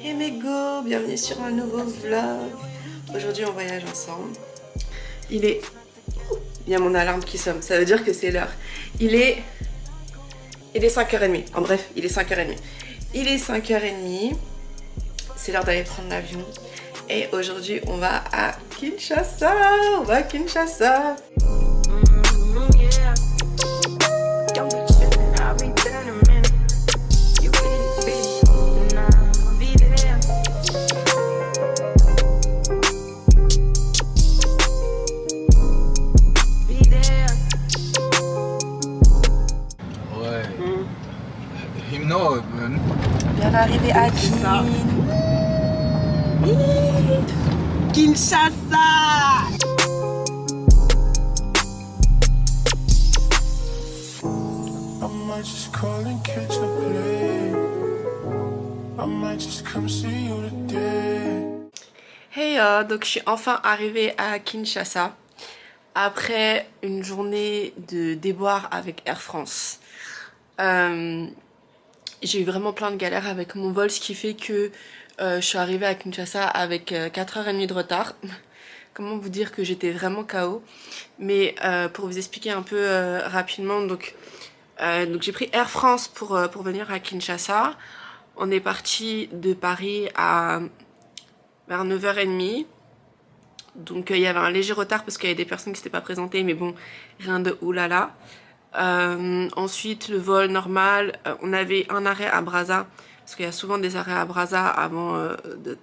Hey mes go, bienvenue sur un nouveau vlog. Aujourd'hui on voyage ensemble. Il est... Il y a mon alarme qui sonne, ça veut dire que c'est l'heure. Il est 5h30, en bref, il est 5h30. Il est 5h30, c'est l'heure d'aller prendre l'avion. Et aujourd'hui on va à Kinshasa, on va à Kinshasa. Bien arrivé à Kinshasa. Hey, donc je suis enfin arrivée à Kinshasa après une journée de déboire avec Air France. J'ai eu vraiment plein de galères avec mon vol, ce qui fait que je suis arrivée à Kinshasa avec 4h30 de retard. Comment vous dire que j'étais vraiment KO. Mais pour vous expliquer un peu rapidement, donc j'ai pris Air France pour venir à Kinshasa. On est parti de Paris vers 9h30. Donc il y avait un léger retard parce qu'il y avait des personnes qui s'étaient pas présentées, mais bon, rien de oulala. Ensuite le vol normal, on avait un arrêt à Brazza parce qu'il y a souvent des arrêts à Brazza avant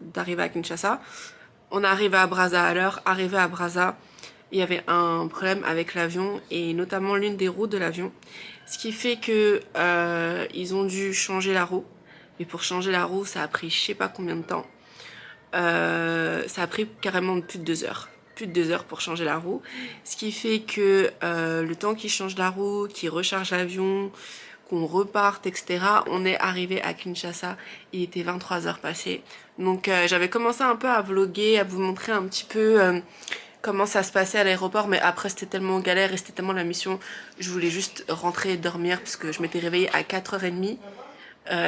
d'arriver à Kinshasa. On arrivait à Brazza à l'heure. Arrivé à Brazza, il y avait un problème avec l'avion et notamment l'une des roues de l'avion, ce qui fait que ils ont dû changer la roue. Mais pour changer la roue, ça a pris je sais pas combien de temps. Ça a pris carrément plus de 2 heures. Plus de 2 heures pour changer la roue, ce qui fait que le temps qu'ils changent la roue, qu'ils rechargent l'avion, qu'on reparte, etc. On est arrivé à Kinshasa, il était 23h passées. Donc j'avais commencé un peu à vlogger, à vous montrer un petit peu comment ça se passait à l'aéroport, mais après c'était tellement galère et c'était tellement la mission, je voulais juste rentrer et dormir parce que je m'étais réveillée à 4h30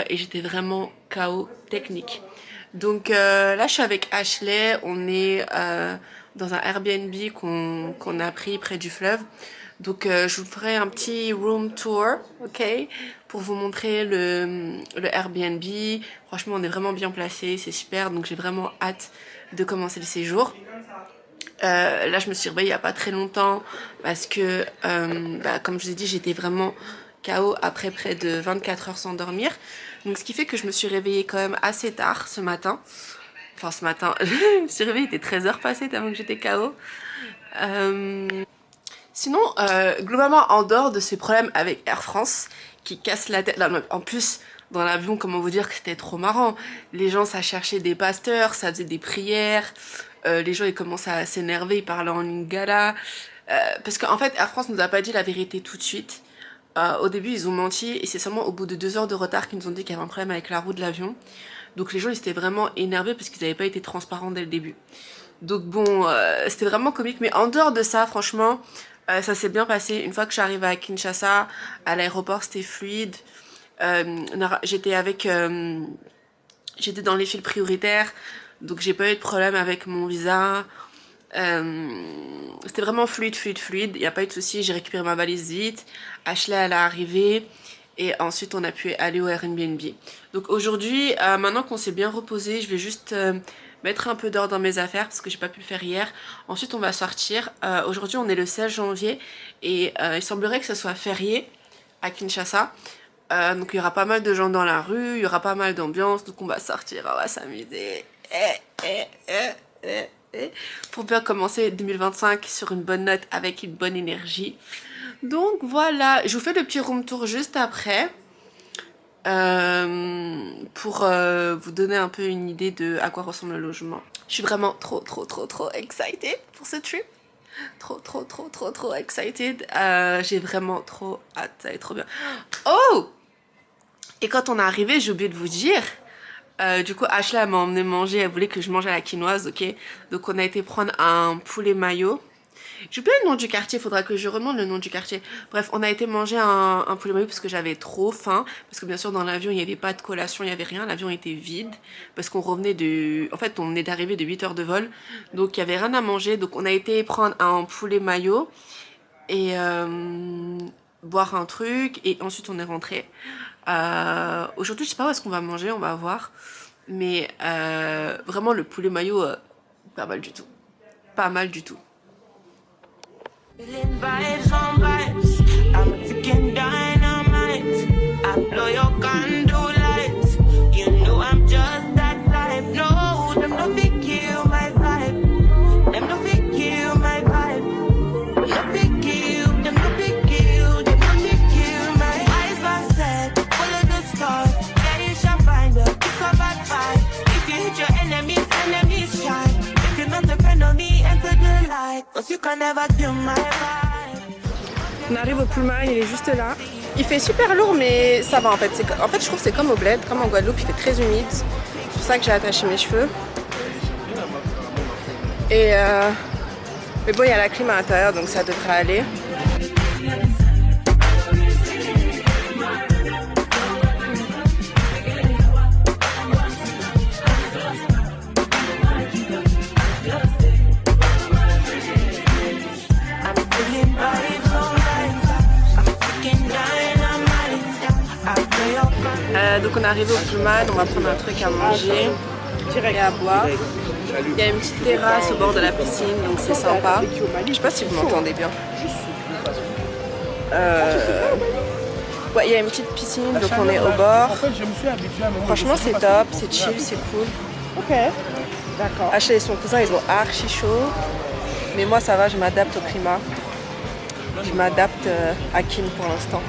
et j'étais vraiment KO technique. Donc là je suis avec Ashley, on est dans un Airbnb qu'on a pris près du fleuve. Donc je vous ferai un petit room tour, ok, pour vous montrer le Airbnb. Franchement on est vraiment bien placé, c'est super, donc j'ai vraiment hâte de commencer le séjour. Là je me suis réveillée il n'y a pas très longtemps parce que comme je vous ai dit j'étais vraiment KO après près de 24 heures sans dormir. Donc ce qui fait que je me suis réveillée quand même assez tard ce matin. Enfin ce matin, je me suis réveillée, il était 13h passées tellement que j'étais KO. Sinon, globalement, en dehors de ces problèmes avec Air France qui cassent la tête, là, en plus, dans l'avion, comment vous dire que c'était trop marrant. Les gens, ça cherchait des pasteurs, ça faisait des prières. Les gens, ils commençaient à s'énerver, ils parlaient en lingala. Parce qu'en fait, Air France nous a pas dit la vérité tout de suite. Au début, ils ont menti et c'est seulement au bout de 2 heures de retard qu'ils nous ont dit qu'il y avait un problème avec la roue de l'avion. Donc les gens, ils étaient vraiment énervés parce qu'ils n'avaient pas été transparents dès le début. Donc bon, c'était vraiment comique. Mais en dehors de ça, franchement, ça s'est bien passé. Une fois que je suis arrivée à Kinshasa, à l'aéroport, c'était fluide. J'étais dans les files prioritaires, donc j'ai pas eu de problème avec mon visa. C'était vraiment fluide. Il n'y a pas eu de souci. J'ai récupéré ma valise vite. Ashley, elle est arrivée. Et ensuite, on a pu aller au Airbnb. Donc aujourd'hui, maintenant qu'on s'est bien reposé, je vais juste mettre un peu d'ordre dans mes affaires parce que j'ai pas pu le faire hier. Ensuite, on va sortir. Aujourd'hui, on est le 16 janvier et il semblerait que ce soit férié à Kinshasa. Donc il y aura pas mal de gens dans la rue, il y aura pas mal d'ambiance. Donc on va sortir, on va s'amuser. Pour bien commencer 2025 sur une bonne note avec une bonne énergie. Donc voilà, je vous fais le petit room tour juste après pour vous donner un peu une idée de à quoi ressemble le logement. Je suis vraiment trop excited pour ce trip. Trop excited. J'ai vraiment trop hâte, ça va être trop bien. Oh! Et quand on est arrivé, j'ai oublié de vous dire, du coup Ashley m'a emmené manger, elle voulait que je mange à la quinoise, ok. Donc on a été prendre un poulet mayo. J'ai oublié le nom du quartier, faudra que je remonte le nom du quartier. Bref, on a été manger un poulet maillot parce que j'avais trop faim. Parce que bien sûr, dans l'avion, il n'y avait pas de collation, il n'y avait rien. L'avion était vide. Parce qu'on revenait de... En fait, on est arrivé de 8 heures de vol. Donc, il n'y avait rien à manger. Donc, on a été prendre un poulet maillot et boire un truc. Et ensuite, on est rentré. Aujourd'hui, je sais pas où est-ce qu'on va manger, on va voir. Mais vraiment, le poulet maillot, pas mal du tout. Pas mal du tout. Feeling vibes on vibes. I'm a ticking dynamite. I blow your candle lights. You know I'm just that type. No, them no fit kill my vibe. Them no fit kill my vibe. Them no fit kill. Them no fit kill. Them no fit kill my eyes. My set, follow the stars. Yeah, you shall find her. It's a bad vibe. If you hit your enemies, enemies shine. If you're not depend on me, enter the light. Cause you can never kill my vibe. On arrive au Pullman, il est juste là. Il fait super lourd mais ça va en fait. En fait je trouve que c'est comme au bled, comme en Guadeloupe, il fait très humide. C'est pour ça que j'ai attaché mes cheveux. Et mais bon il y a la clim à l'intérieur donc ça devrait aller. Donc on est arrivé au Pullman, on va prendre un truc à manger et à boire. Il y a une petite terrasse au bord de la piscine, donc c'est sympa. Je sais pas si vous m'entendez bien. Ouais, il y a une petite piscine, donc on est au bord. Franchement c'est top, c'est chill, c'est cool. Ok, d'accord. Achille et son cousin, ils ont archi chaud. Mais moi ça va, je m'adapte au climat. Je m'adapte à Kim pour l'instant.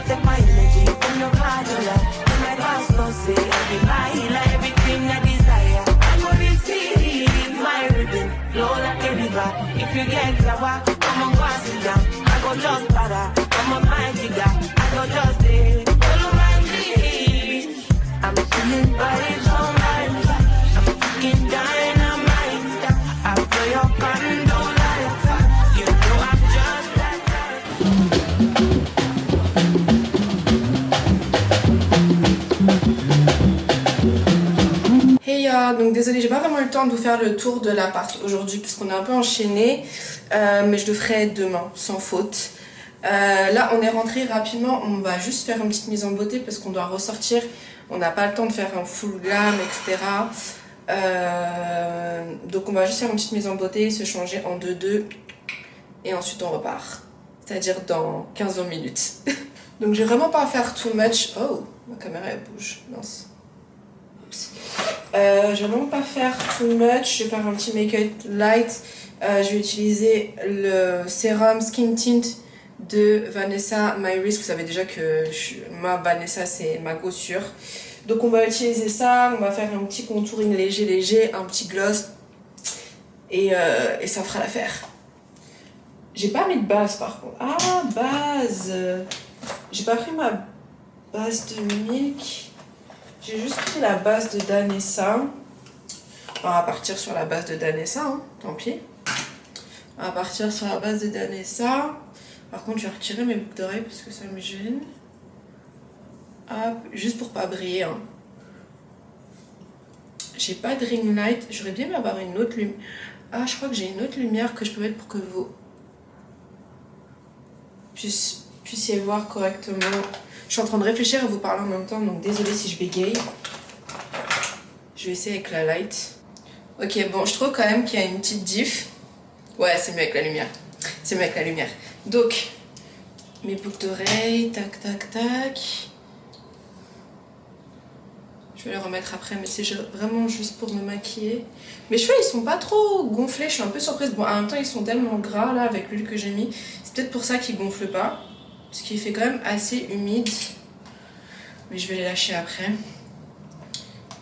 Take my energy from your cardula. In my house, no say, I be my healer, everything I desire. I go receive my ribbon, flow like a river. If you get sour, come on, go and sit down. I go just para, come on, my jigger. I go just stay, follow my lead. I'm feeling vibes on vibes. I'm fucking dynamite. I play your candle lights. You know I'm just that type. Hey donc désolée, j'ai pas vraiment eu le temps de vous faire le tour de l'appart aujourd'hui parce qu'on est un peu enchaîné, mais je le ferai demain sans faute. Là on est rentré rapidement, on va juste faire une petite mise en beauté parce qu'on doit ressortir, on n'a pas le temps de faire un full glam etc. Donc on va juste faire une petite mise en beauté, se changer en 2-2 et ensuite on repart, c'est à dire dans 15-20 minutes. Donc je vais vraiment pas faire too much. Oh, ma caméra elle bouge, mince. Je vais vraiment pas faire too much, je vais faire un petit make-up light. Je vais utiliser le sérum Skin Tint de Vanessa My Risk. Vous savez déjà que ma Vanessa c'est ma gossure. Donc on va utiliser ça, on va faire un petit contouring léger, un petit gloss et ça fera l'affaire. J'ai pas mis de base par contre. Ah, base. J'ai pas pris ma base de Milk. J'ai juste pris la base de Danessa. On va partir sur la base de Danessa, hein, tant pis. On va partir sur la base de Danessa. Par contre, je vais retirer mes boucles d'oreilles parce que ça me gêne. Hop, juste pour pas briller. Hein. J'ai pas de ring light. J'aurais bien aimé avoir une autre lumière. Ah, je crois que j'ai une autre lumière que je peux mettre pour que vous puissiez voir correctement. Je suis en train de réfléchir et vous parler en même temps, donc désolée si je bégaye. Je vais essayer avec la light. Ok, bon, je trouve quand même qu'il y a une petite diff. Ouais, c'est mieux avec la lumière. C'est mieux avec la lumière. Donc, mes boucles d'oreilles, tac, tac, tac. Je vais les remettre après, mais c'est vraiment juste pour me maquiller. Mes cheveux, ils sont pas trop gonflés, je suis un peu surprise. Bon, en même temps, ils sont tellement gras, là, avec l'huile que j'ai mis. C'est peut-être pour ça qu'ils gonflent pas. Parce qu'il fait quand même assez humide. Mais je vais les lâcher après.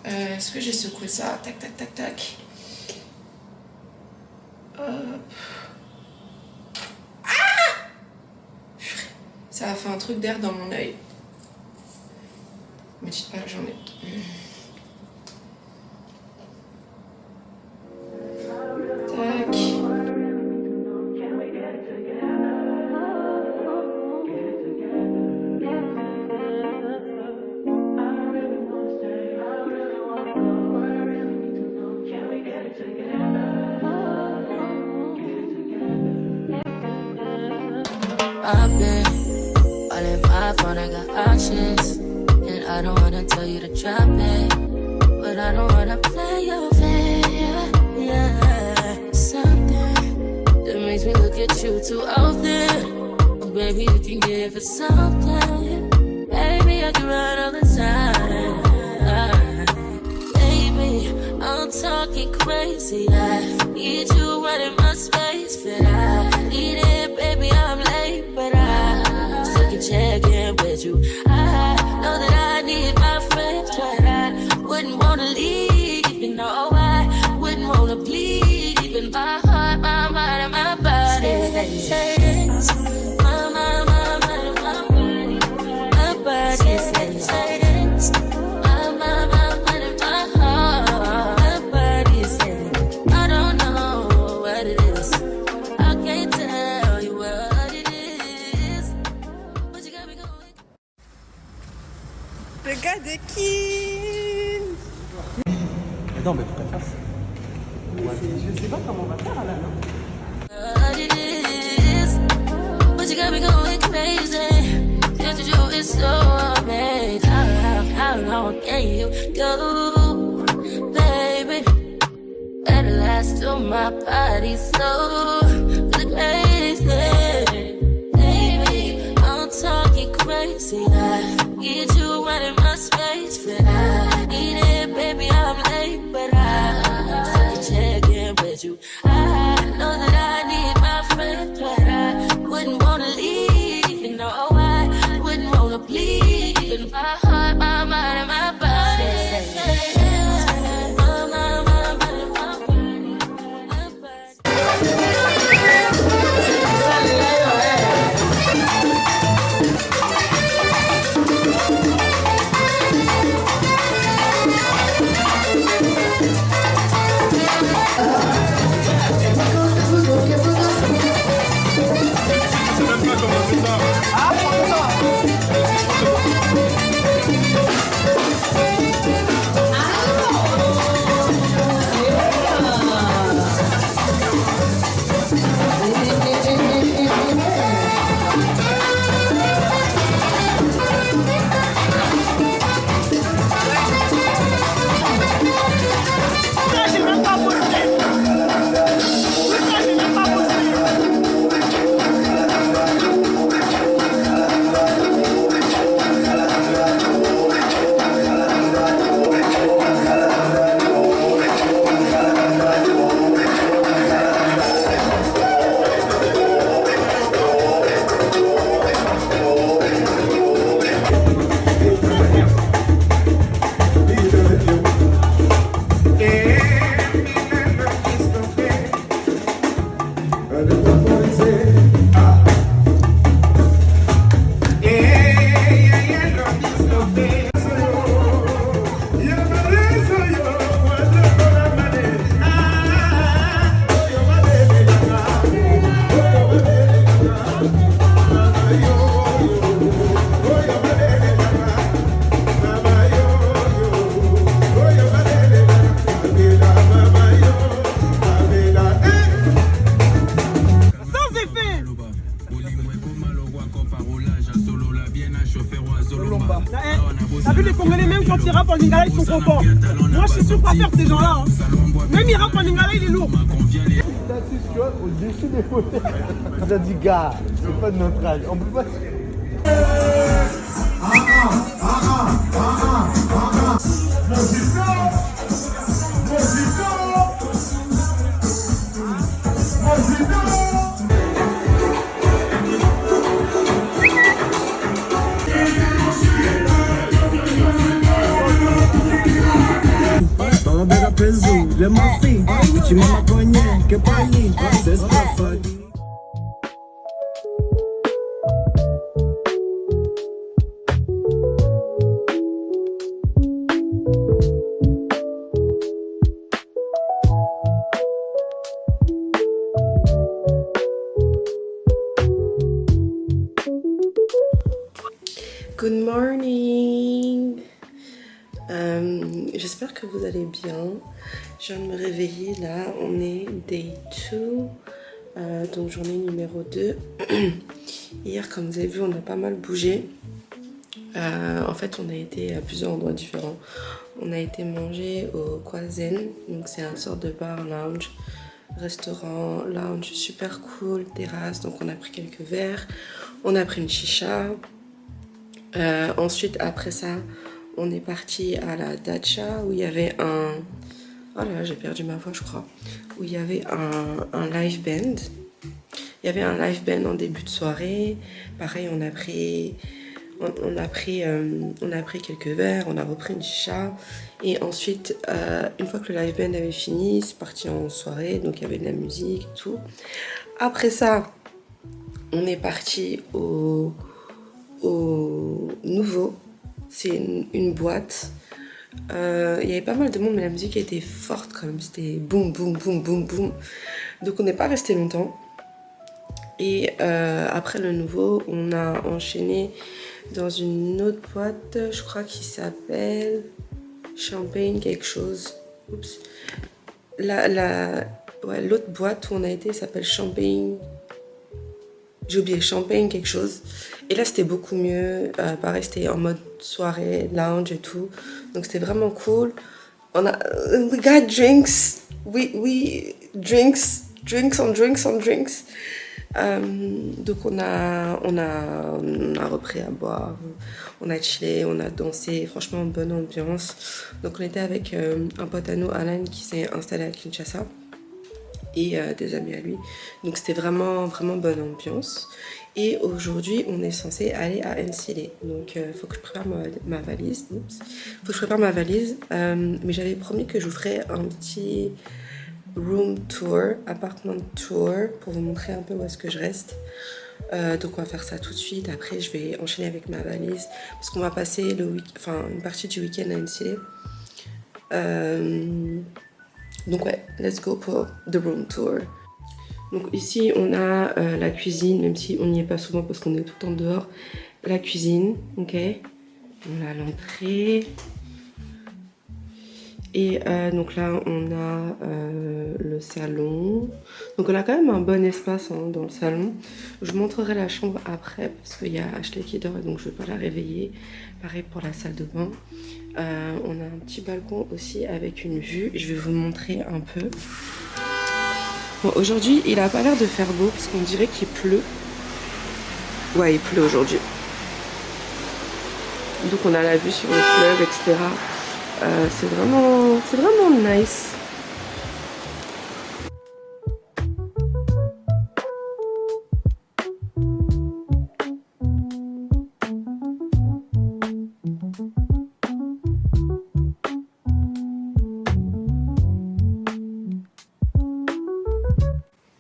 Est-ce que j'ai secoué ça? Tac, tac, tac, tac. Hop. Ça a fait un truc d'air dans mon œil. Me dites pas, j'en ai. Tac. I've been all in my phone, I got options. And I don't wanna tell you to drop it, but I don't wanna play your fair. Yeah, something that makes me look at you too often. Oh, baby, you can give it something. Baby, I can run all the time. Baby, I'm talking crazy. I need you right in my space, but I need it, baby. I'm late, but I still can check in with you. I know that I need my friends, but I wouldn't wanna leave. You know, I wouldn't wanna bleed. Even my heart, my mind, and my body. Say it. My mind, my body. My body says it. My mind, and my heart. My body says I don't know what it is. I can't tell you what it is. But you got me going. Le gars de Kim. Mais non, mais faut qu'elle fasse. Je sais pas comment on va faire là, non? What it is, but you got me going crazy. Just to do is so amazing. How long can you go, baby? Better last till my body's so crazy. Baby, I'm talking crazy. I need you right in my space, but I need it, baby. I'm late, but I still check in with you. I know that I need my friends, but I wouldn't wanna leave. You know, I wouldn't wanna bleed. Even my heart, my mind, and my body. My mind, my mind, and my body. My body. T'as vu les Congolais, même quand ils rappent en lingala, ils sont contents. Moi, je suis sûr pas faire ces gens-là. Hein. Même ils rappent en lingala, il est lourd. T'assises, tu vois, au-dessus des fauteuils. T'as dit, gars, c'est pas de notre âge. On peut pas. Le morfi, tu m'as cogné, que pali, c'est ce que faut dire. Good morning. J'espère que vous allez bien. Je viens de me réveiller là, on est day 2, donc journée numéro 2. Hier, comme vous avez vu, on a pas mal bougé. En fait, on a été à plusieurs endroits différents. On a été manger au Kwazen, donc c'est un sort de bar lounge, restaurant lounge super cool, terrasse. Donc on a pris quelques verres, on a pris une chicha. Ensuite, après ça, on est parti à la Dacha où il y avait un... Oh là là, j'ai perdu ma voix, je crois. Où il y avait un live band. Il y avait un live band en début de soirée. Pareil, on a pris quelques verres, on a repris une chicha. Et ensuite, une fois que le live band avait fini, c'est parti en soirée. Donc il y avait de la musique et tout. Après ça, on est parti au Nouveau. C'est une boîte. Il y avait pas mal de monde, mais la musique était forte quand même. C'était boum, boum, boum, boum, boum. Donc on n'est pas resté longtemps. Et après le Nouveau, on a enchaîné dans une autre boîte, je crois qui s'appelle Champagne quelque chose. Oups. L'autre boîte où on a été s'appelle Champagne. J'ai oublié, Champagne quelque chose. Et là, c'était beaucoup mieux. Pareil, c'était en mode soirée, lounge et tout. Donc, c'était vraiment cool. We got drinks. Drinks on drinks. Donc, on a repris à boire. On a chillé, on a dansé. Franchement, bonne ambiance. Donc, on était avec un pote à nous, Alan, qui s'est installé à Kinshasa. Et des amis à lui. Donc c'était vraiment, vraiment bonne ambiance. Et aujourd'hui, on est censé aller à Nsile. Donc il faut que je prépare ma valise. Oups. Faut que je prépare ma valise. Mais j'avais promis que je vous ferais un petit room tour, apartment tour, pour vous montrer un peu où est-ce que je reste. Donc on va faire ça tout de suite. Après, je vais enchaîner avec ma valise. Parce qu'on va passer une partie du week-end à Nsile. Donc ouais, let's go pour the room tour. Donc ici on a la cuisine, même si on n'y est pas souvent parce qu'on est tout le temps dehors. La cuisine, ok. On a l'entrée. Et donc là on a le salon. Donc on a quand même un bon espace dans le salon. Je vous montrerai la chambre après parce qu'il y a Ashley qui dort et donc je ne vais pas la réveiller. Pareil pour la salle de bain. On a un petit balcon aussi avec une vue. Je vais vous montrer un peu. Bon, aujourd'hui, il a pas l'air de faire beau parce qu'on dirait qu'il pleut. Ouais, il pleut aujourd'hui. Donc on a la vue sur le fleuve, etc. C'est vraiment nice.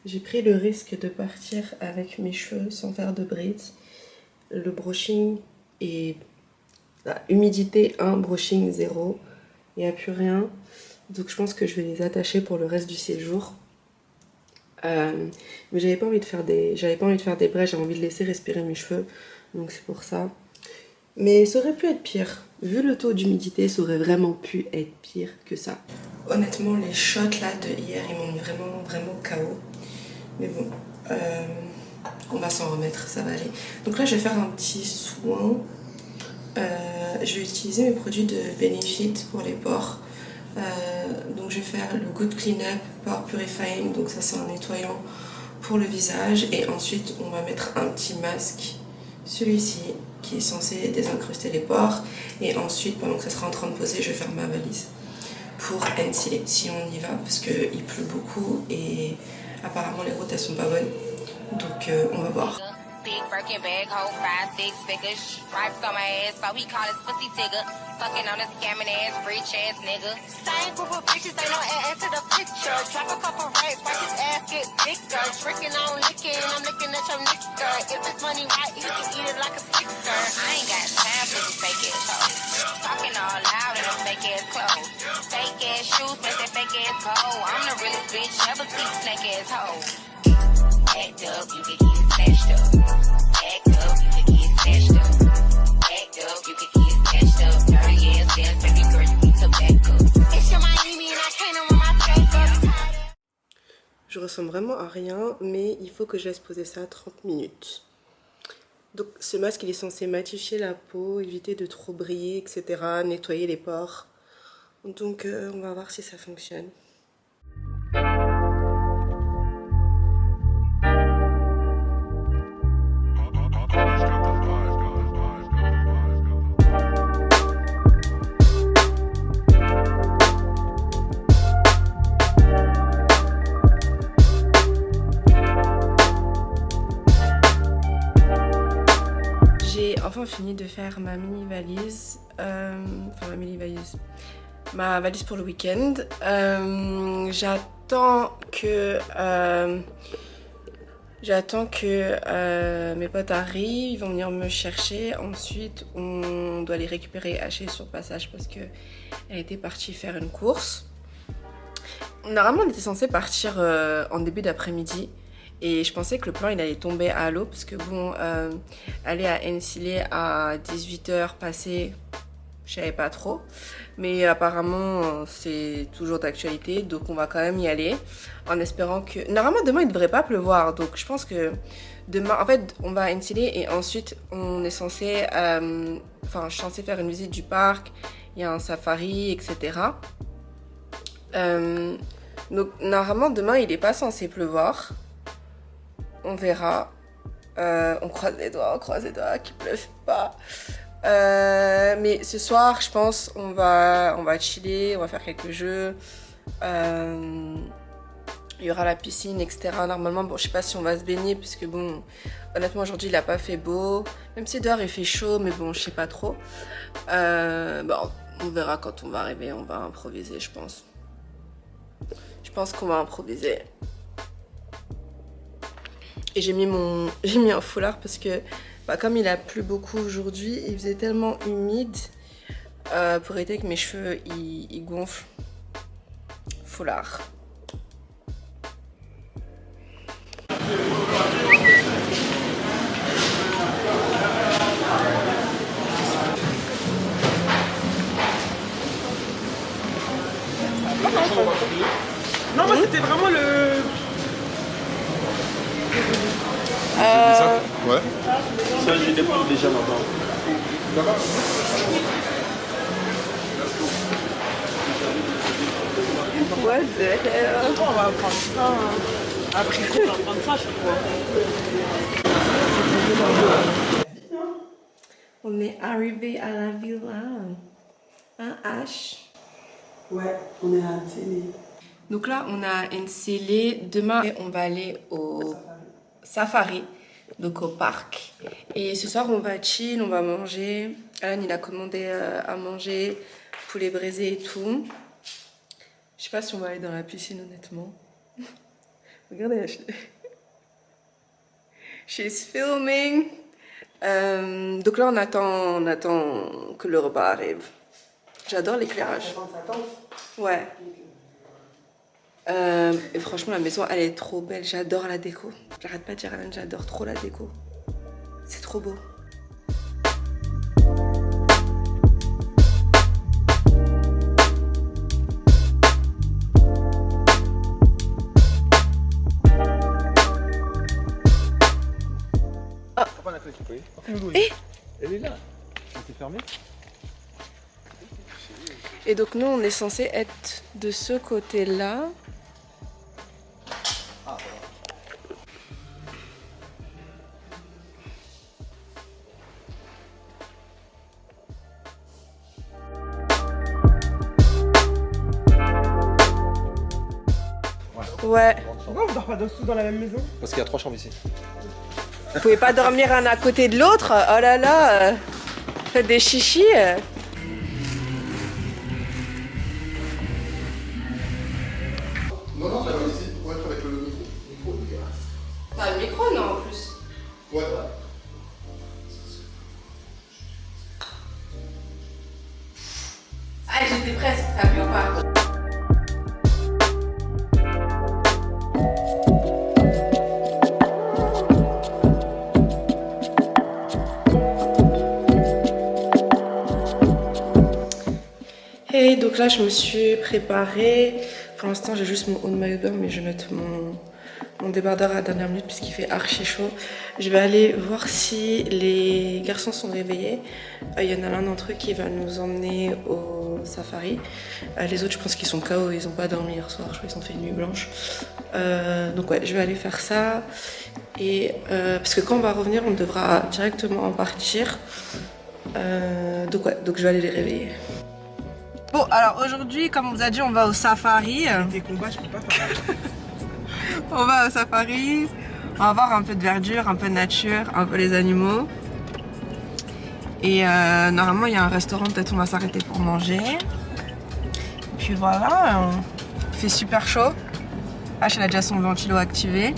J'ai pris le risque de partir avec mes cheveux sans faire de braids. Le brushing est... humidité 1, brushing 0. Il n'y a plus rien. Donc je pense que je vais les attacher pour le reste du séjour. Mais j'avais pas envie de faire des braids, j'avais envie de laisser respirer mes cheveux. Donc c'est pour ça. Mais ça aurait pu être pire. Vu le taux d'humidité, ça aurait vraiment pu être pire que ça. Honnêtement, les shots là de hier, ils m'ont vraiment KO. Mais bon, on va s'en remettre, ça va aller. Donc là, je vais faire un petit soin. Je vais utiliser mes produits de Benefit pour les pores. Donc je vais faire le Good Cleanup Pore Purifying. Donc ça, c'est un nettoyant pour le visage. Et ensuite, on va mettre un petit masque, celui-ci, qui est censé désincruster les pores. Et ensuite, pendant que ça sera en train de poser, je vais faire ma valise pour Nsile, si on y va, parce qu'il pleut beaucoup et apparemment les routes elles sont pas bonnes. Donc on va voir. Big Birkin bag, hold 5, 6 figures. Stripes on my ass, so he call his pussy tigger. Fucking on a scamming ass, rich ass nigga. Same group of bitches, ain't no ass to the picture. Drop a couple racks, watch his ass get bigger. Tricking on licking, I'm looking at your nigga. If it's money right, you can eat it like a sticker. I ain't got time for this fake ass hoes. Talking all loud in them fake ass clothes. Fake ass shoes, make that fake ass hoe. I'm the realest bitch, never see snake ass hoes. Act up, you can get smashed up. Act up, you can get smashed up. Act ressemble vraiment à rien, mais il faut que je laisse poser ça 30 minutes. Donc ce masque il est censé matifier la peau, éviter de trop briller, etc. Nettoyer les pores. Donc on va voir si ça fonctionne. J'ai enfin fini de faire ma mini valise, ma valise pour le week-end. J'attends que mes potes arrivent, ils vont venir me chercher. Ensuite, on doit les récupérer hachés sur passage parce que elle était partie faire une course. Normalement, on était censé partir en début d'après-midi. Et je pensais que le plan il allait tomber à l'eau parce que bon, aller à Ensile à 18h passé, je savais pas trop. Mais apparemment c'est toujours d'actualité, donc on va quand même y aller en espérant que... Normalement demain il devrait pas pleuvoir, donc je pense que demain, en fait on va à Ensile et ensuite on est censé... je suis censée faire une visite du parc, il y a un safari, etc. Donc normalement demain il est pas censé pleuvoir. On verra. On croise les doigts qu'il pleuve pas. Mais ce soir, je pense, on va chiller, on va faire quelques jeux. Il y aura la piscine, etc. Normalement, bon, je sais pas si on va se baigner, puisque bon, honnêtement, aujourd'hui, il a pas fait beau. Même si dehors, il fait chaud, mais bon, je sais pas trop. Bon, on verra quand on va arriver, on va improviser, je pense. Je pense qu'on va improviser. Et j'ai mis un foulard parce que comme il a plu beaucoup aujourd'hui, il faisait tellement humide pour éviter que mes cheveux ils gonflent. Foulard. Non, moi c'était vraiment le... Ouais. Ça, je dépose déjà maintenant. What the hell? On va prendre ça. Après, on va prendre ça chaque fois. On est arrivé à la villa. Hein, H? Ouais, on est à Ensile. Donc là, on a Ensile. Demain, on va aller au safari, donc au parc. Et ce soir, on va chill, on va manger. Alan, il a commandé à manger, poulet braisé et tout. Je sais pas si on va aller dans la piscine, honnêtement. Regardez, Ashley. She's filming. Donc là, on attend que le repas arrive. J'adore l'éclairage. Ouais. Et franchement, la maison, elle est trop belle. J'adore la déco. J'arrête pas de dire à Alan, j'adore trop la déco. C'est trop beau. Et elle est là. C'est fermé. Et donc nous, on est censé être de ce côté-là. Ouais. Pourquoi on dort pas dessous dans la même maison? Parce qu'il y a 3 chambres ici. Vous pouvez pas dormir un à côté de l'autre? Oh là là, faites des chichis. Non, non, ici, pour être avec le micro. T'as le micro, non, en plus? Ouais. Ah, j'étais presque, t'as vu ou pas? Et donc là, je me suis préparée. Pour l'instant, j'ai juste mon haut de maillot de bain, mais je note en débardeur à la dernière minute puisqu'il fait archi chaud. Je vais aller voir si les garçons sont réveillés. Il y en a l'un d'entre eux qui va nous emmener au safari. Les autres, je pense qu'ils sont KO, ils n'ont pas dormi hier soir, je crois qu'ils ont fait une nuit blanche. Donc ouais, je vais aller faire ça. Et parce que quand on va revenir, on devra directement partir. Donc ouais, donc je vais aller les réveiller. Bon, alors aujourd'hui, comme on vous a dit, on va au safari. Des combats, je peux pas faire. On va au safari, on va voir un peu de verdure, un peu de nature, un peu les animaux. Et normalement il y a un restaurant, peut-être on va s'arrêter pour manger. Et puis voilà, il fait super chaud. H elle a déjà son ventilo activé.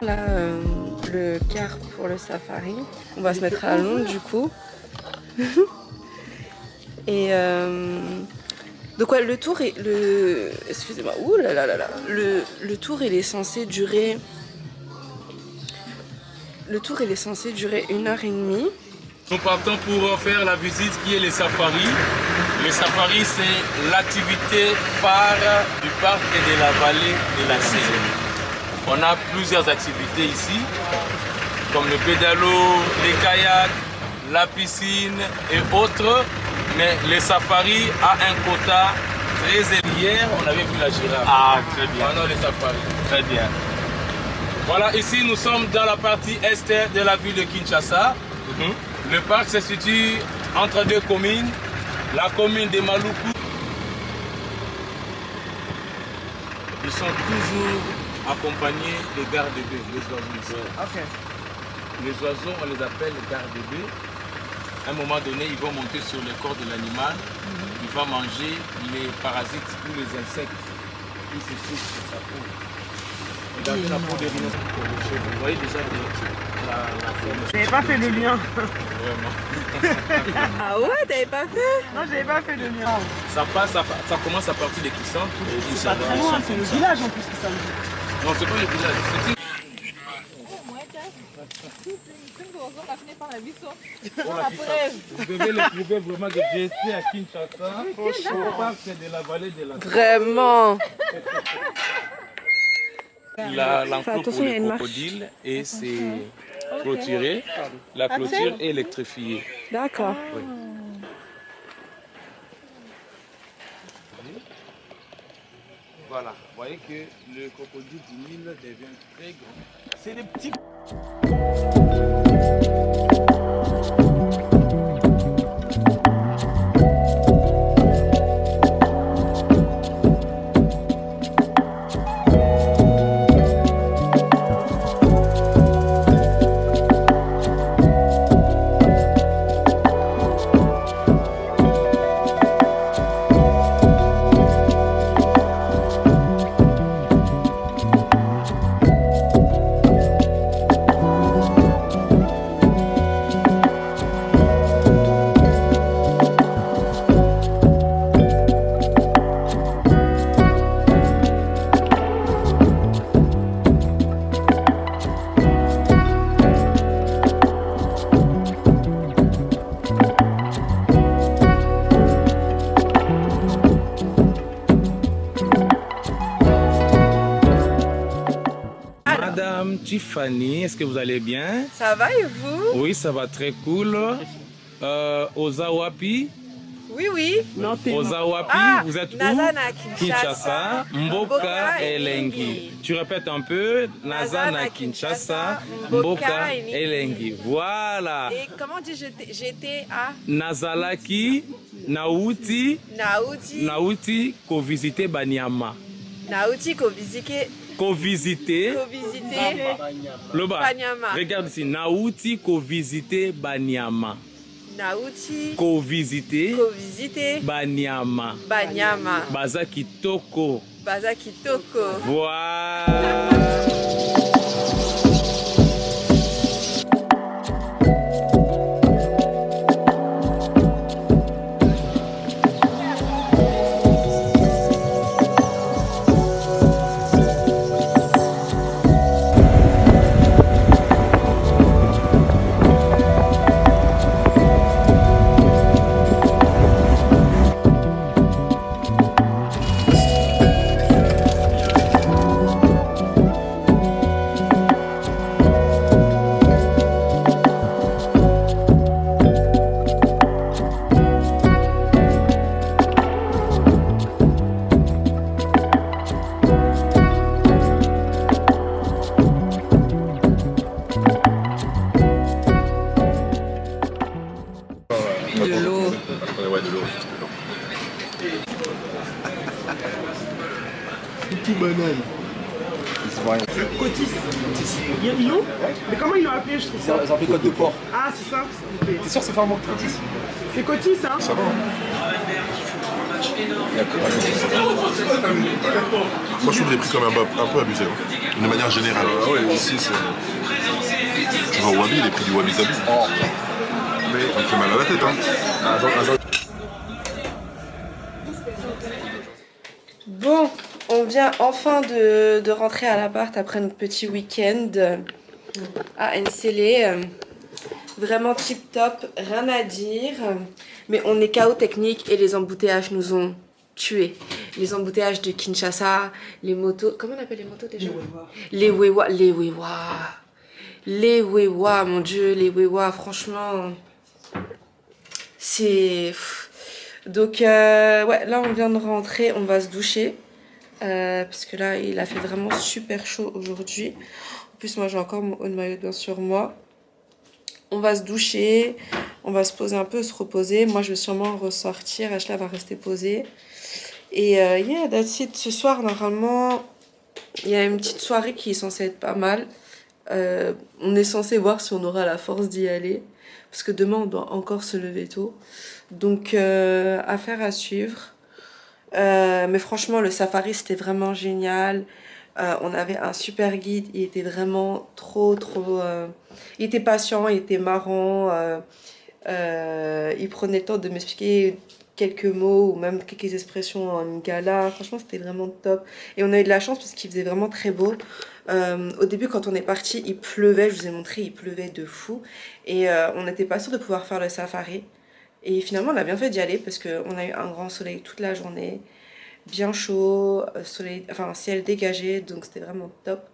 Là, le car pour le safari. On va se mettre à Londres du coup. Et donc ouais, le tour est excusez-moi. Ouh là là là là. Le tour il est censé durer. Le tour il est censé durer 1h30. Nous partons pour faire la visite qui est les safaris. Le safari, c'est l'activité phare du parc et de la vallée de la Seine. On a plusieurs activités ici, comme le pédalo, les kayaks, la piscine et autres. Mais le safari a un quota très élevé. Hier, on avait vu la girafe. Ah, très bien. Pendant le safari. Très bien. Voilà, ici nous sommes dans la partie est de la ville de Kinshasa. Le parc se situe entre deux communes, la commune de Maluku. Ils sont toujours accompagnés des gardes-bœufs, les oiseaux. Ok. Les oiseaux, on les appelle les gardes-bœufs. À un moment donné, ils vont monter sur le corps de l'animal. Il va manger les parasites ou les insectes qui se trouvent sur sa peau. Regardez la peau des rhinocéros pour les cheveux. Vous voyez déjà la forme. J'avais pas fait le lien. Vraiment. Ah ouais, t'avais pas fait? Non, j'avais pas fait le lien. Ça commence à partir de Kissan. C'est pas très loin, c'est le village en plus qui ça. Non, c'est pas le village. C'est une... Vous devez le trouver vraiment que j'ai été à Kinshasa. Au parc de la vallée de la Seine. Vraiment. L'enclos pour les crocodiles et c'est clôturé. La clôture est électrifiée. D'accord. Oui. Voilà, vous voyez que le crocodile du Nil devient très grand. C'est des petits... Tiffany, est-ce que vous allez bien? Ça va et vous? Oui, ça va très cool. Ozawapi? Oui, oui. Ozawapi, vous êtes Nazana, où? Kinshasa, Mboka Elengi. Tu répètes un peu. Nazana, Kinshasa, Mboka Elengi. Voilà. Et comment dit j'étais à Nazalaki, Nauti, Kovisite Banyama. Nauti, Kovisite. Kovisite. Loba. Banyama. Regarde ici. Nauti, Kovisite Banyama. Nauti. Kovisite. Banyama. Baza Kitoko. Voilà. Banane. Cotis. Ils l'ont? Mais comment ils l'ont appelé? Je trouve ça. Ils ont appelé côte de porc. Ah, c'est ça? Okay. T'es sûr que c'est vraiment Cotis? C'est Cotis, hein? Ça va. Moi je trouve les prix quand même un peu abusés, hein. De manière générale. Ah ouais, ici c'est. Tu vas au Wabi, les prix du Wabi Sabi. Oh. Mais on fait mal à la tête, hein. Bon, on vient enfin de rentrer à l'appart après notre petit week-end à Nsele. Vraiment tip top, rien à dire. Mais on est KO technique et les embouteillages nous ont tués. Les embouteillages de Kinshasa, les motos... Comment on appelle les motos déjà? Les Wewa. Les Wewa, mon Dieu, les Wewa, franchement... C'est... Donc, ouais, là on vient de rentrer, on va se doucher. Parce que là, il a fait vraiment super chaud aujourd'hui. En plus, moi j'ai encore mon haut de maillot de bain sur moi. On va se doucher, on va se poser un peu, se reposer. Moi, je vais sûrement ressortir. Ashla va rester posée. Et yeah, that's it. Ce soir, normalement, il y a une petite soirée qui est censée être pas mal. On est censé voir si on aura la force d'y aller. Parce que demain, on doit encore se lever tôt. Donc, affaire à suivre. Mais franchement, le safari, c'était vraiment génial. On avait un super guide. Il était vraiment trop... il était patient, il était marrant. Il prenait le temps de m'expliquer quelques mots ou même quelques expressions en lingala. Franchement, c'était vraiment top. Et on a eu de la chance parce qu'il faisait vraiment très beau. Au début, quand on est parti, il pleuvait. Je vous ai montré, il pleuvait de fou. Et on n'était pas sûr de pouvoir faire le safari. Et finalement, on a bien fait d'y aller parce qu'on a eu un grand soleil toute la journée. Bien chaud, ciel dégagé. Donc, c'était vraiment top.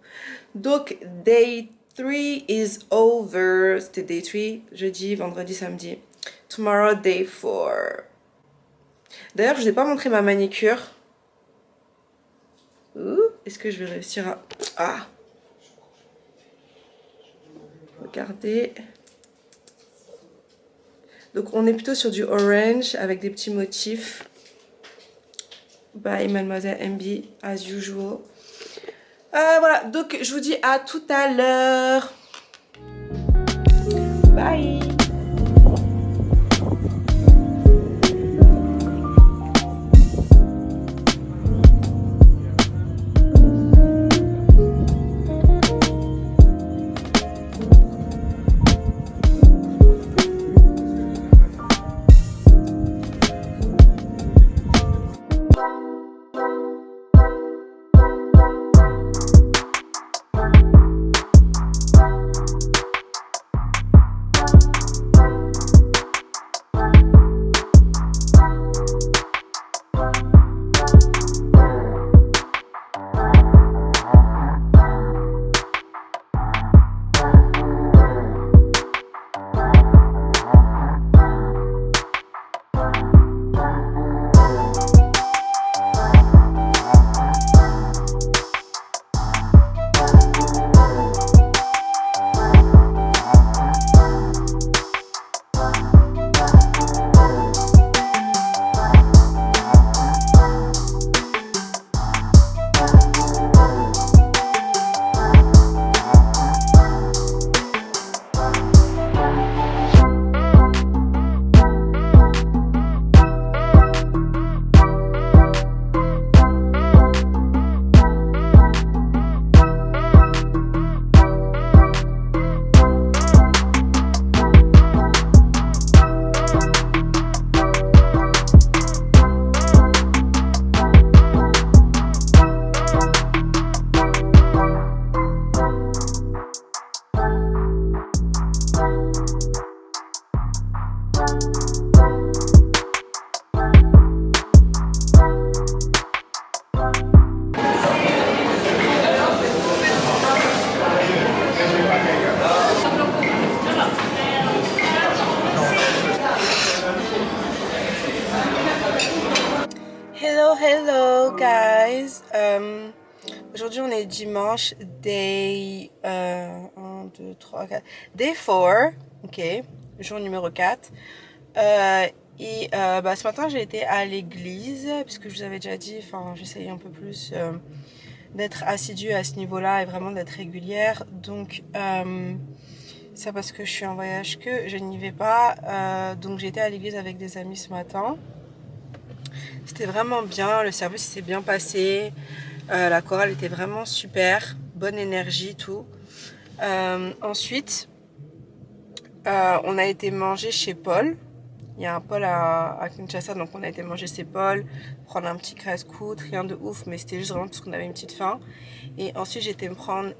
Donc, day 3 is over. C'était day 3, jeudi, vendredi, samedi. Tomorrow, day 4. D'ailleurs, je ne vous ai pas montré ma manicure. Est-ce que je vais réussir à... Ah! Regardez. Donc, on est plutôt sur du orange avec des petits motifs. By Mademoiselle MB, as usual. Voilà, donc je vous dis à tout à l'heure. Bye! Aujourd'hui on est dimanche, day 4, ok, jour numéro 4. Ce matin j'ai été à l'église, puisque je vous avais déjà dit, j'essayais un peu plus d'être assidue à ce niveau-là et vraiment d'être régulière. Donc c'est parce que je suis en voyage que je n'y vais pas. Donc j'ai été à l'église avec des amis ce matin. C'était vraiment bien, le service s'est bien passé. La chorale était vraiment super, bonne énergie, tout. Ensuite, on a été manger chez Paul. Il y a un Paul à Kinshasa, donc on a été manger chez Paul, prendre un petit casse-croûte, rien de ouf, mais c'était juste vraiment parce qu'on avait une petite faim. Et ensuite, j'ai été me prendre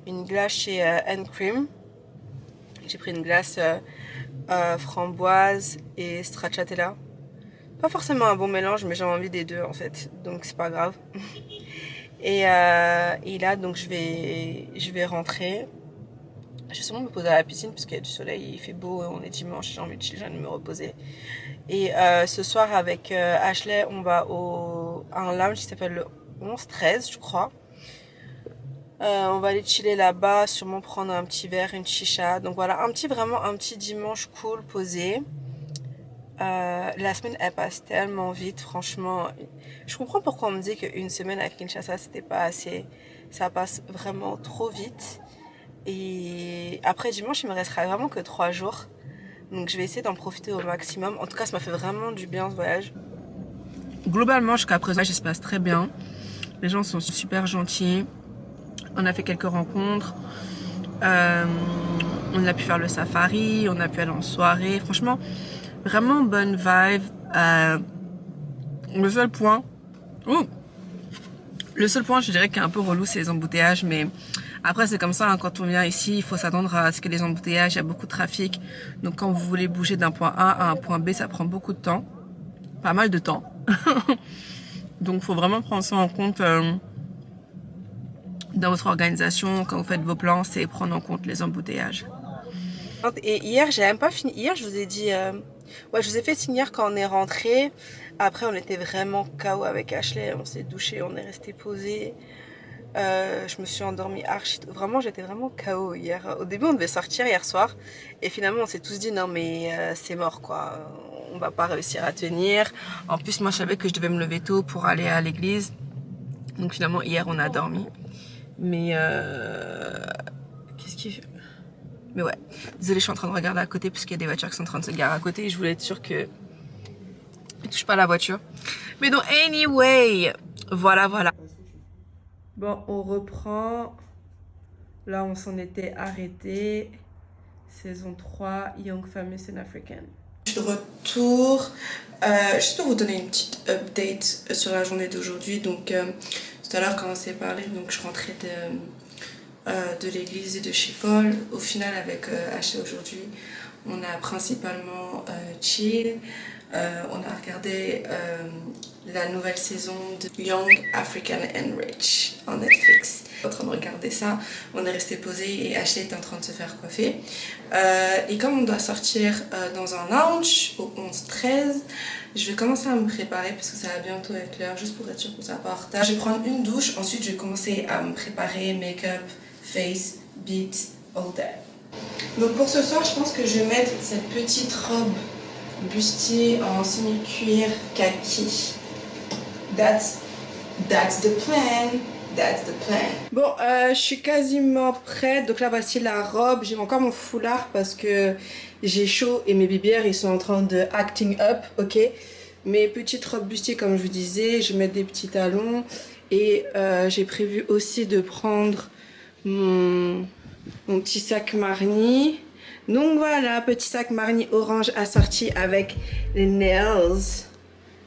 une glace chez N-Cream. J'ai pris une glace framboise et stracciatella. Pas forcément un bon mélange, mais j'ai envie des deux en fait, donc c'est pas grave. Et là, donc je vais rentrer. Je vais sûrement me poser à la piscine parce qu'il y a du soleil, il fait beau, on est dimanche, j'ai envie de chiller, j'ai envie de me reposer. Et ce soir avec Ashley, on va à un lounge qui s'appelle le 11-13, je crois. On va aller chiller là-bas, sûrement prendre un petit verre, une chicha. Donc voilà, vraiment un petit dimanche cool, posé. La semaine elle passe tellement vite, franchement. Je comprends pourquoi on me dit qu'une semaine à Kinshasa c'était pas assez. Ça passe vraiment trop vite. Et après dimanche il me restera vraiment que 3 jours. Donc je vais essayer d'en profiter au maximum. En tout cas ça m'a fait vraiment du bien ce voyage. Globalement jusqu'à présent ça se passe très bien. Les gens sont super gentils. On a fait quelques rencontres. On a pu faire le safari, on a pu aller en soirée. Franchement, vraiment bonne vibe. Le seul point, je dirais qui est un peu relou, c'est les embouteillages. Mais après, c'est comme ça, hein, quand on vient ici, il faut s'attendre à ce que les embouteillages, il y a beaucoup de trafic. Donc quand vous voulez bouger d'un point A à un point B, ça prend beaucoup de temps. Pas mal de temps. Donc il faut vraiment prendre ça en compte dans votre organisation. Quand vous faites vos plans, c'est prendre en compte les embouteillages. Et hier, j'ai même pas fini. Hier, je vous ai dit... je vous ai fait signe hier quand on est rentré. Après, on était vraiment KO avec Ashley. On s'est douché, on est resté posé. Je me suis endormie archi. Vraiment, j'étais vraiment KO hier. Au début, on devait sortir hier soir. Et finalement, on s'est tous dit non, mais c'est mort quoi. On va pas réussir à tenir. En plus, moi, je savais que je devais me lever tôt pour aller à l'église. Donc finalement, hier, on a dormi. Mais qu'est-ce qu'il fait? Mais ouais, désolée, je suis en train de regarder à côté parce qu'il y a des voitures qui sont en train de se garer à côté et je voulais être sûre que ne touche pas la voiture. Mais donc, anyway, voilà. Bon, on reprend. Là, on s'en était arrêté. Saison 3, Young Famous and African. Je suis de retour. Juste pour vous donner une petite update sur la journée d'aujourd'hui. Donc, tout à l'heure, quand on s'est parlé, donc je rentrais de l'église et de chez Paul. Au final, avec Ashley aujourd'hui, on a principalement chill. On a regardé la nouvelle saison de Young, African and Rich en Netflix. En train de regarder ça, on est resté posé et Ashley est en train de se faire coiffer. Et comme on doit sortir dans un lounge au 11-13, je vais commencer à me préparer parce que ça va bientôt être l'heure, juste pour être sûre qu'on soit pas en retard. Je vais prendre une douche, ensuite je vais commencer à me préparer, make-up, face, beat, all that. Donc pour ce soir, je pense que je vais mettre cette petite robe bustier en semi-cuir kaki. That's the plan. That's the plan. Bon, je suis quasiment prête. Donc là, voici la robe. J'ai encore mon foulard parce que j'ai chaud et mes bibières, ils sont en train de acting up, ok. Mes petites robes bustier, comme je vous disais, je vais mettre des petits talons. Et j'ai prévu aussi de prendre mon petit sac Marni. Donc voilà, petit sac Marni orange assorti avec les nails,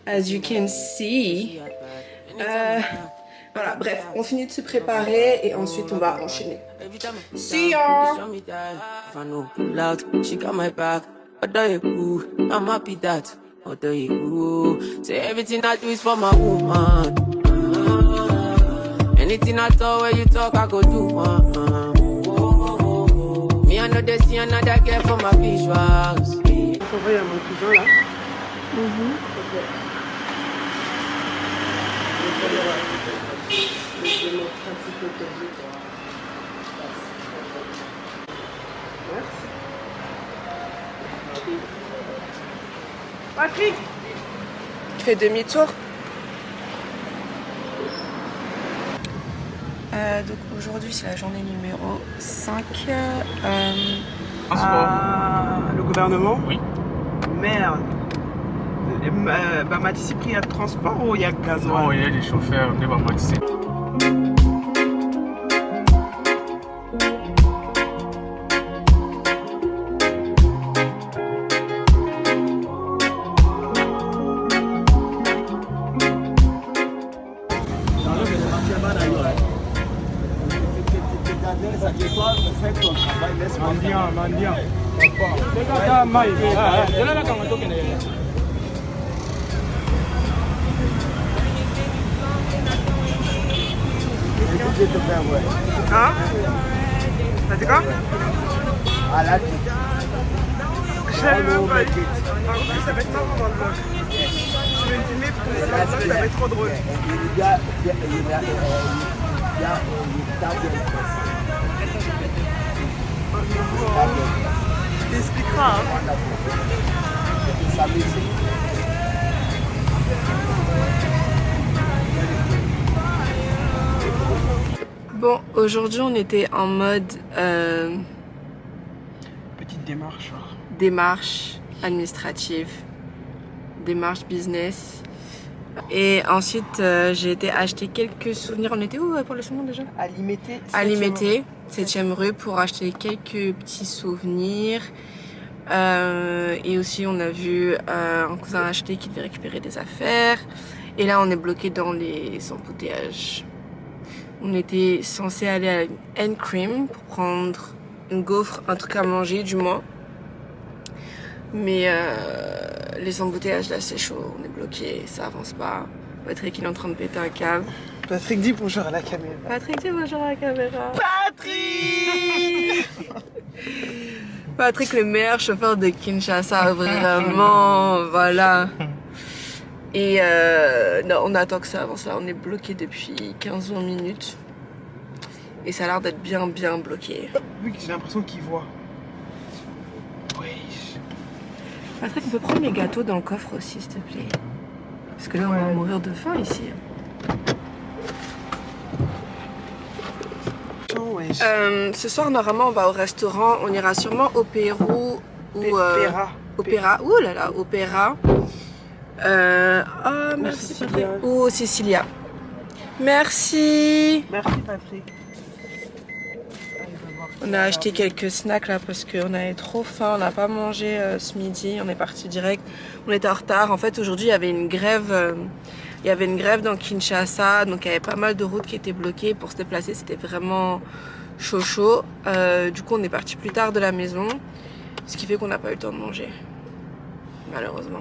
as you can see. Voilà, bref, on finit de se préparer et ensuite on va enchaîner. See ya! Anything I talk, where you talk, I go do. Me, I know they see another girl for my visuals. On va à mon cousin là. Okay. Patrick, tu fais demi-tour. Donc aujourd'hui c'est la journée numéro 5. Le gouvernement? Oui. Merde. Bamati pris à transport ou il y a gasoil? Non, il y a des chauffeurs de Bamati. Hein? T'as dit quoi? À la Je l'avais même pas dit. Par contre, ça va être marrant dans le vlog. Je vais me filmer pour que ça va être trop drôle. Tu t'expliqueras, hein? Bon, aujourd'hui on était en mode petite démarche. démarche administrative, démarche business. Et ensuite j'ai été acheter quelques souvenirs. On était où pour le moment déjà? À Limété. À Limété, 7e rue, pour acheter quelques petits souvenirs. Et aussi on a vu un cousin acheter qui devait récupérer des affaires. Et là on est bloqué dans les embouteillages. On était censé aller à N-Cream pour prendre une gaufre, un truc à manger du moins. Mais les embouteillages là c'est chaud, on est bloqué, ça avance pas. Patrick il est en train de péter un câble. Patrick dit bonjour à la caméra. Patrick dit bonjour à la caméra. Patrick Patrick le meilleur chauffeur de Kinshasa, vraiment, voilà. Et non, on attend que ça avance là, on est bloqué depuis 15-20 minutes. Et ça a l'air d'être bien bloqué. Oui, j'ai l'impression qu'il voit. Patrick, on peut prendre les gâteaux dans le coffre aussi, s'il te plaît. Parce que là, on va mourir de faim ici. Ce soir, normalement, on va au restaurant. On ira sûrement au Pérou ou Opéra. Ouh là là, Opéra. Oh, merci Patrick. Ou au Sicilia. Merci. Merci Patrick. On a acheté quelques snacks là parce qu'on avait trop faim, on n'a pas mangé ce midi, on est parti direct, on était en retard. En fait aujourd'hui il y avait une grève, dans Kinshasa, donc il y avait pas mal de routes qui étaient bloquées pour se déplacer, c'était vraiment chaud. Du coup on est parti plus tard de la maison, ce qui fait qu'on n'a pas eu le temps de manger, malheureusement.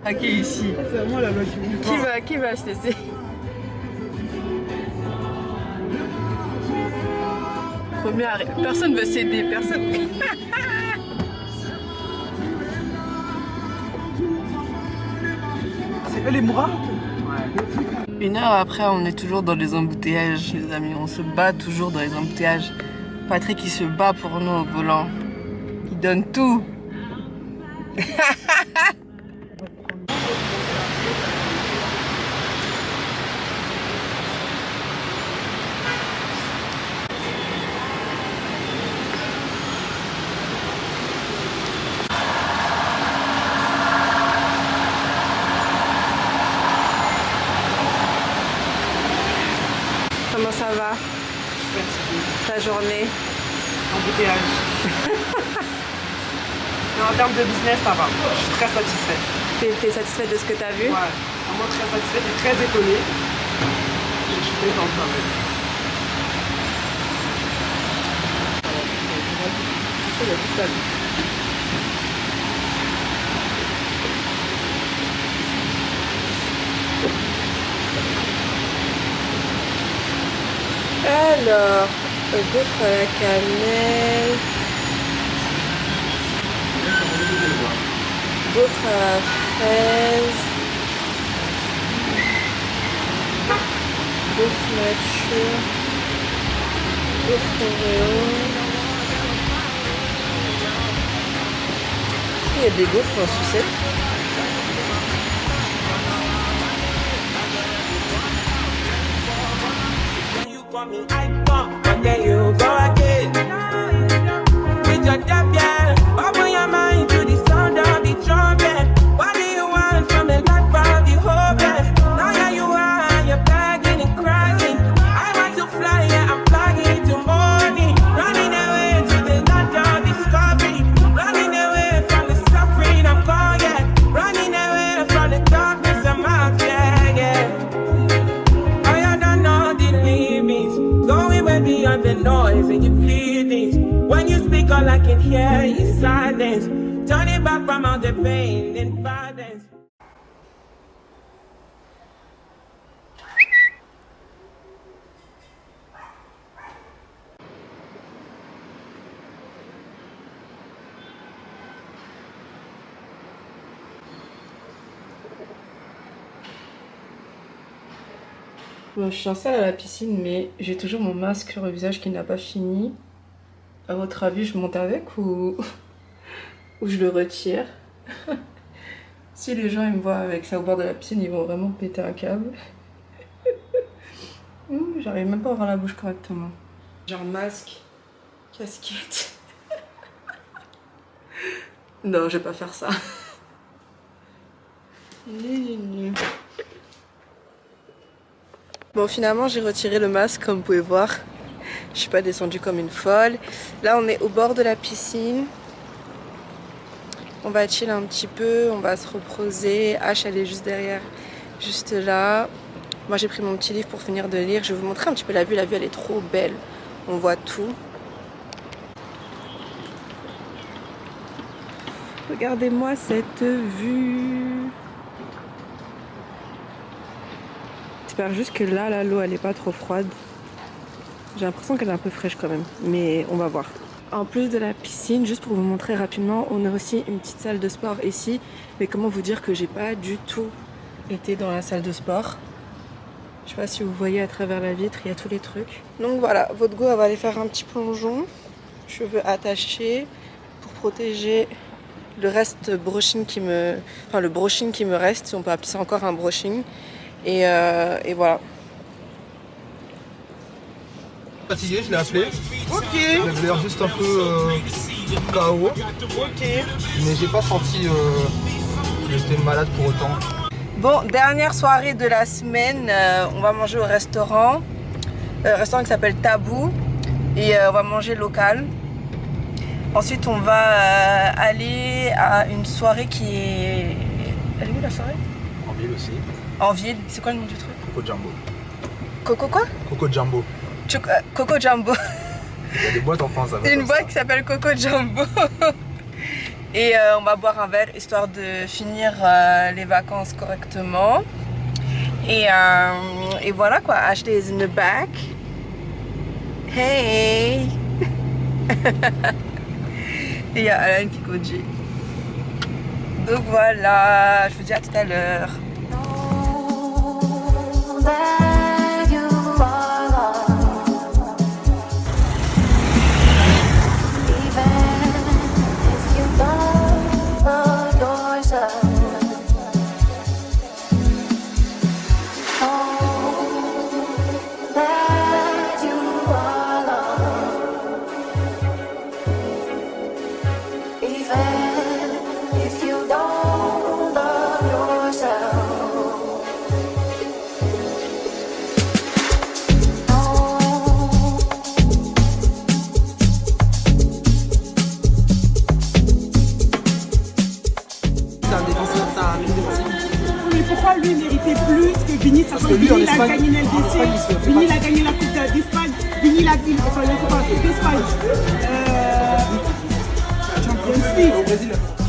Ok, ici. C'est à moi la loi Qui va se laisser? Personne veut céder, personne. C'est eux les Moura? Ouais. 1 heure après, on est toujours dans les embouteillages, les amis. On se bat toujours dans les embouteillages. Patrick, il se bat pour nous au volant. Il donne tout. Comment ça va? Ta journée? Embouteillage. Mais en termes de business, ça va. Je suis très satisfaite. T'es satisfaite de ce que t'as vu? Ouais. Vraiment très satisfaite et très étonnée. Et je suis contente quand même. Alors, gaufre à la cannelle, gaufre à la fraise, gaufres nature, gaufres Oreo. Il y a des gaufres en sucette. But then you go again with your dab, yeah. Open your mind to the sound of the trumpet. What do you want from the life of the hopeless? Now here you are, you're begging and crying. I want to fly, yeah, I'm flying to morning. Running away to the land of discovery. Running away from the suffering I'm gone, yeah. Running away from the darkness I'm out, yeah, yeah. I don't know the limits. Going way beyond the noise and your feelings. When you speak, all I can hear is silence. Turning back from all the pain and violence. Bon, je suis installée à la piscine, mais j'ai toujours mon masque sur le visage qui n'a pas fini. À votre avis, je monte avec ou je le retire? Si les gens ils me voient avec ça au bord de la piscine, ils vont vraiment péter un câble. J'arrive même pas à ouvrir la bouche correctement. Genre masque, casquette. Non, je vais pas faire ça. Bon, finalement j'ai retiré le masque comme vous pouvez voir. Je suis pas descendue comme une folle. Là on est au bord de la piscine. On va chill un petit peu, on va se reposer. H elle est juste derrière, juste là. Moi j'ai pris mon petit livre pour finir de lire. Je vais vous montrer un petit peu la vue elle est trop belle. On voit tout. Regardez-moi cette vue. J'espère juste que là l'eau elle est pas trop froide. J'ai l'impression qu'elle est un peu fraîche quand même, mais on va voir. En plus de la piscine, juste pour vous montrer rapidement, on a aussi une petite salle de sport ici. Mais comment vous dire que j'ai pas du tout été dans la salle de sport. Je sais pas si vous voyez à travers la vitre, il y a tous les trucs. Donc voilà, votre go elle va aller faire un petit plongeon. Cheveux attachés pour protéger le reste brushing qui me... Enfin le brushing qui me reste, si on peut appeler ça encore un brushing. Et voilà. Fatigué, je l'ai appelé. Ok. Il avait l'air juste un peu KO. Ok. Mais j'ai pas senti que j'étais malade pour autant. Bon, dernière soirée de la semaine. On va manger au restaurant. Un restaurant qui s'appelle Tabou. Et on va manger local. Ensuite, on va aller à une soirée qui est... Elle est où la soirée? En ville aussi. En ville. C'est quoi le nom du truc? Coco Jumbo. Coco quoi? Coco Jumbo. Coco Jumbo. Il y a des boîtes en France avec. C'est une boîte qui s'appelle Coco Jumbo. Et on va boire un verre histoire de finir les vacances correctement. Et voilà quoi, Ashley is in the back. Hey. Et il y a Alan qui conduit. Donc voilà, je vous dis à tout à l'heure. Pourquoi lui méritait plus que Vini, sachant que Vini a gagné l'LDC, Vini a gagné la Coupe d'Espagne, Vini a gagné la Coupe d'Espagne, Champions League.